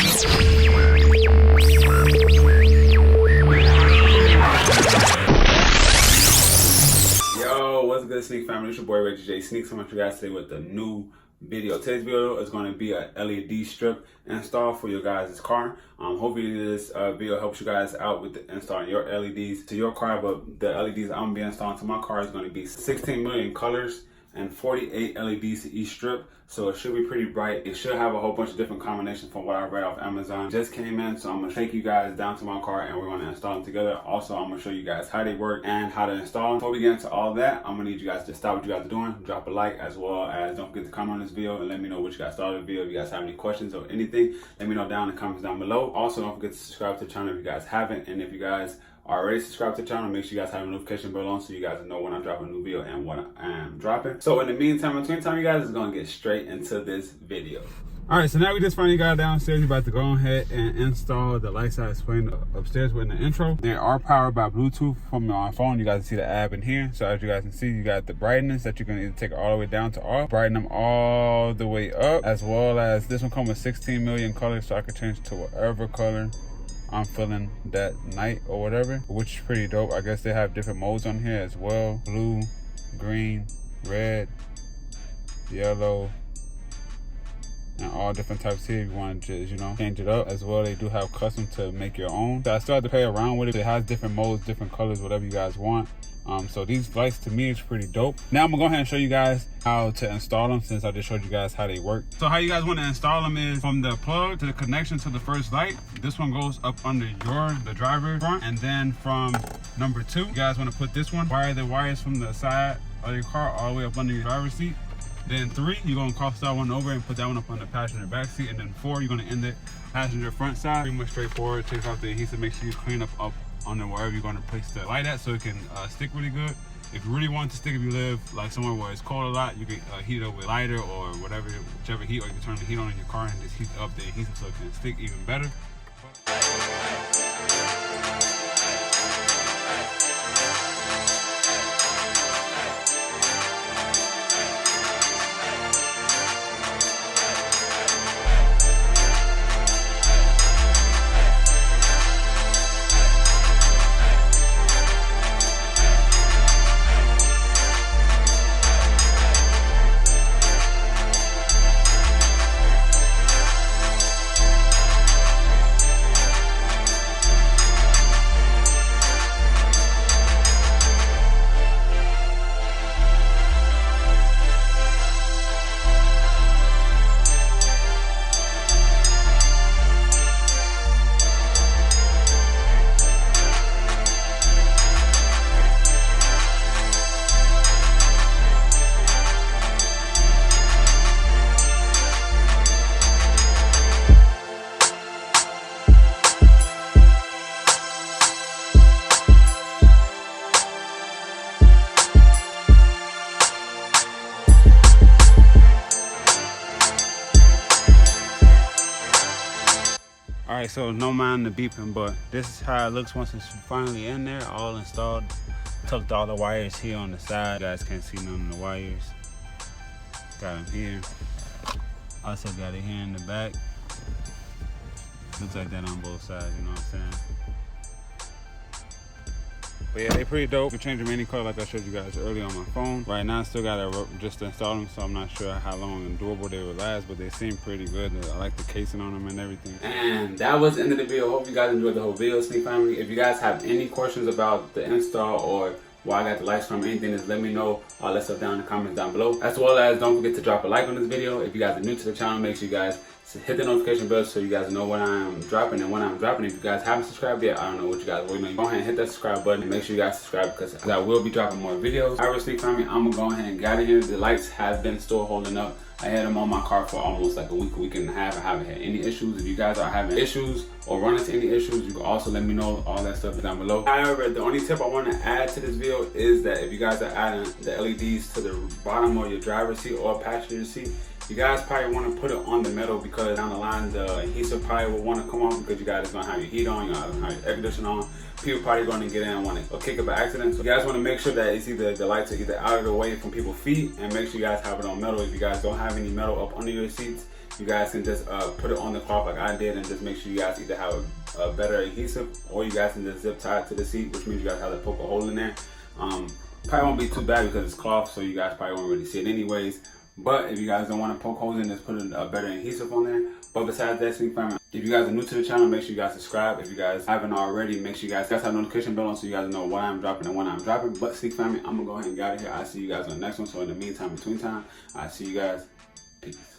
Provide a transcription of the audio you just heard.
Yo, what's good, Sneak family? It's your boy Reggiejaysneakz. I'm going to you guys today with a new video. Today's video is going to be a LED strip install for your guys' car. Hopefully this video helps you guys out with installing your LEDs to your car, but the LEDs I'm going to be installing to my car is going to be 16 million colors and 48 LEDs to each strip, so it should be pretty bright. It should have a whole bunch of different combinations from what I read off Amazon. Just came in, so I'm gonna take you guys down to my car and we're gonna install them together. Also, I'm gonna show you guys how they work and how to install them. Before we get into all that, I'm gonna need you guys to stop what you guys are doing, drop a like, as well as don't forget to comment on this video and let me know what you guys thought of the video. If you guys have any questions or anything, let me know down in the comments down below. Also, don't forget to subscribe to the channel if you guys haven't, and if you guys already subscribed to the channel, make sure you guys have a notification bell on so you guys know when I drop a new video and what I am dropping. So in the meantime, between time, you guys is gonna get straight into this video. All right, so now we just finally got downstairs. We're about to go ahead and install the lights I explained upstairs in the intro. They are powered by Bluetooth from your phone. You guys see the app in here. So as you guys can see, you got the brightness that you're gonna either take all the way down to off, brighten them all the way up, as well as this one comes with 16 million colors, so I can change to whatever color I'm feeling that night or whatever, which is pretty dope. I guess they have different modes on here as well: blue, green, red, yellow, and all different types here if you want to just, you know, change it up. As well, they do have custom to make your own, so I still have to play around with it. It has different modes, different colors, whatever you guys want. So these lights to me is pretty dope. Now I'm gonna go ahead and show you guys how to install them, since I just showed you guys how they work. So how you guys want to install them is from the plug to the connection to the first light. This one goes up under the driver front, and then from number 2, you guys want to put this one, wire the wires from the side of your car all the way up under your driver's seat. Then 3, you're gonna cross that one over and put that one up on the passenger back seat, and then 4, you're gonna end it passenger front side. Pretty much straightforward. Take off the adhesive, make sure you clean up on wherever you're going to place the light at, so it can stick really good. If you really want it to stick, if you live like somewhere where it's cold a lot, you can heat it up with lighter or whatever, whichever heat, or you can turn the heat on in your car and just heat up the adhesive so it can stick even better. Alright, so no mind the beeping, but this is how it looks once it's finally in there, all installed. Tucked all the wires here on the side. You guys can't see none of the wires. Got them here. Also got it here in the back. Looks like that on both sides, you know what I'm saying? But yeah, they pretty dope. You can change them any color like I showed you guys earlier on my phone. Right now I still gotta just install them, so I'm not sure how long and durable they will last, but they seem pretty good. I like the casing on them and everything. And that was the end of the video. Hope you guys enjoyed the whole video, Sneak family. If you guys have any questions about the install or where I got the lights from, anything, just let me know. All that stuff down in the comments down below. As well as don't forget to drop a like on this video. If you guys are new to the channel, make sure you guys hit the notification bell so you guys know when I'm dropping and when I'm dropping. If you guys haven't subscribed yet, I don't know what you guys are waiting on. Go ahead and hit that subscribe button and make sure you guys subscribe, because I will be dropping more videos. Alright, Sneak family, I'm gonna go ahead and get out of here. The lights have been still holding up. I had them on my car for almost like a week and a half. I haven't had any issues. If you guys are having issues or run into any issues, you can also let me know. All that stuff is down below. However, the only tip I want to add to this video is that if you guys are adding the LEDs to the bottom of your driver's seat or passenger seat, you guys probably want to put it on the metal, because down the line the adhesive probably will want to come off, because you guys are going to have your heat on, you're going to have your air conditioning on. People probably going to get in and want to kick it by accident. So you guys want to make sure that it's either the lights are either out of the way from people's feet, and make sure you guys have it on metal. If you guys don't have any metal up under your seats, you guys can just put it on the cloth like I did, and just make sure you guys either have a better adhesive, or you guys can just zip tie it to the seat, which means you guys have to poke a hole in there. Probably won't be too bad because it's cloth, so you guys probably won't really see it anyways. But if you guys don't want to poke holes in, just put a better adhesive on there. But besides that, Sneak family, if you guys are new to the channel, make sure you guys subscribe. If you guys haven't already, make sure you guys have the notification bell on so you guys know when I'm dropping and when I'm dropping. But Sneak family, I'm gonna go ahead and get out of here. I'll see you guys on the next one. So in the meantime, between time, I'll see you guys. Peace.